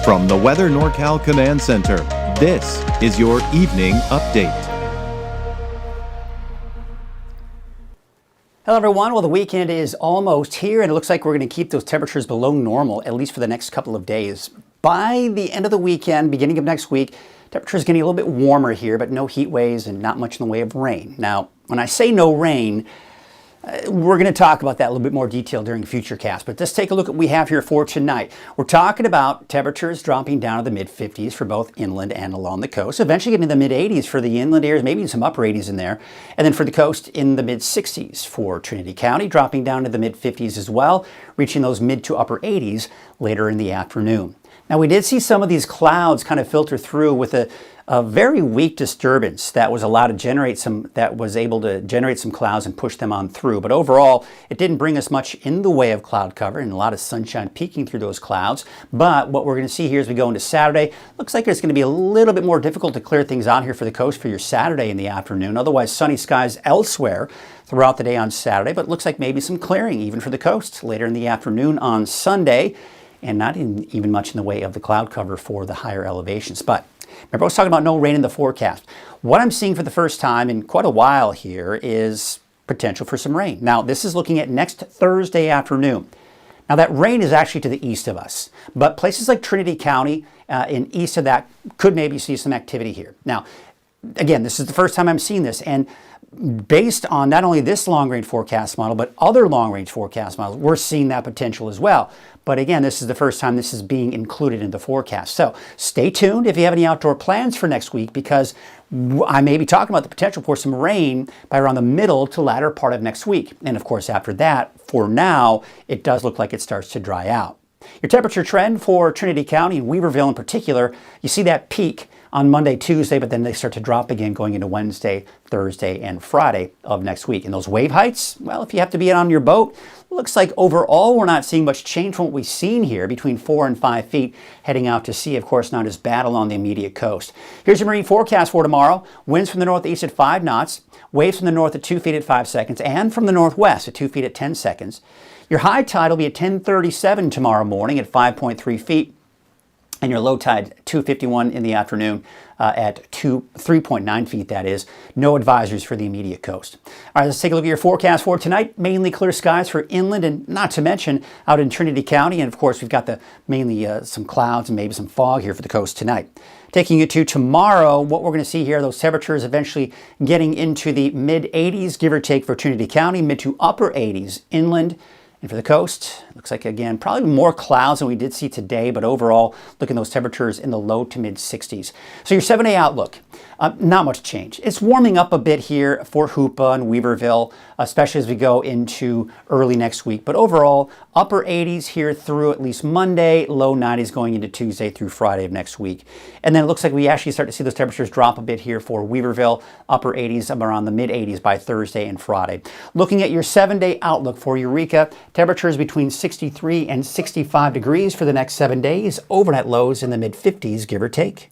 From the Weather NorCal Command Center, this is your evening update. Hello everyone. Well, the weekend is almost here and it looks like we're going to keep those temperatures below normal, at least for the next couple of days. By the end of the weekend, beginning of next week, temperatures getting a little bit warmer here, but no heat waves and not much in the way of rain. Now, when I say no rain, we're going to talk about that in a little bit more detail during future casts, but let's take a look at what we have here for tonight. We're talking about temperatures dropping down to the mid-50s for both inland and along the coast, eventually getting to the mid-80s for the inland areas, maybe some upper 80s in there, and then for the coast in the mid-60s for Trinity County, dropping down to the mid-50s as well, reaching those mid to upper 80s later in the afternoon. Now, we did see some of these clouds kind of filter through with a very weak disturbance that was able to generate some clouds and push them on through. But overall, it didn't bring us much in the way of cloud cover and a lot of sunshine peeking through those clouds. But what we're going to see here as we go into Saturday, looks like it's going to be a little bit more difficult to clear things out here for the coast for your Saturday in the afternoon. Otherwise, sunny skies elsewhere throughout the day on Saturday, but it looks like maybe some clearing even for the coast later in the afternoon on Sunday, and not even much in the way of the cloud cover for the higher elevations. But remember, I was talking about no rain in the forecast. What I'm seeing for the first time in quite a while here is potential for some rain. Now, this is looking at next Thursday afternoon. Now, that rain is actually to the east of us, but places like Trinity County and east of that could maybe see some activity here. Now, again, this is the first time I'm seeing this, and based on not only this long-range forecast model, but other long-range forecast models, we're seeing that potential as well. But again, this is the first time this is being included in the forecast. So stay tuned if you have any outdoor plans for next week, because I may be talking about the potential for some rain by around the middle to latter part of next week. And of course, after that, for now, it does look like it starts to dry out. Your temperature trend for Trinity County and Weaverville in particular, you see that peak on Monday, Tuesday, but then they start to drop again going into Wednesday, Thursday, and Friday of next week. And those wave heights, well, if you have to be on your boat, looks like overall we're not seeing much change from what we've seen here, between 4 and 5 feet heading out to sea. Of course, not as bad along the immediate coast. Here's your marine forecast for tomorrow. Winds from the northeast at 5 knots, waves from the north at 2 feet at 5 seconds, and from the northwest at 2 feet at 10 seconds. Your high tide will be at 10:37 tomorrow morning at 5.3 feet. And your low tide, 2:51 in the afternoon at 3.9 feet, that is. No advisories for the immediate coast. All right, let's take a look at your forecast for tonight. Mainly clear skies for inland, and not to mention out in Trinity County. And of course, we've got mainly some clouds and maybe some fog here for the coast tonight. Taking you to tomorrow, what we're going to see here, those temperatures eventually getting into the mid-80s, give or take, for Trinity County, mid to upper 80s inland. And for the coast, looks like, again, probably more clouds than we did see today, but overall, look at those temperatures in the low to mid 60s. So your 7-day outlook, not much change. It's warming up a bit here for Hoopa and Weaverville, especially as we go into early next week. But overall, upper 80s here through at least Monday, low 90s going into Tuesday through Friday of next week. And then it looks like we actually start to see those temperatures drop a bit here for Weaverville, upper 80s, around the mid 80s by Thursday and Friday. Looking at your 7-day outlook for Eureka, temperatures between 63 and 65 degrees for the next 7 days, overnight lows in the mid 50s, give or take.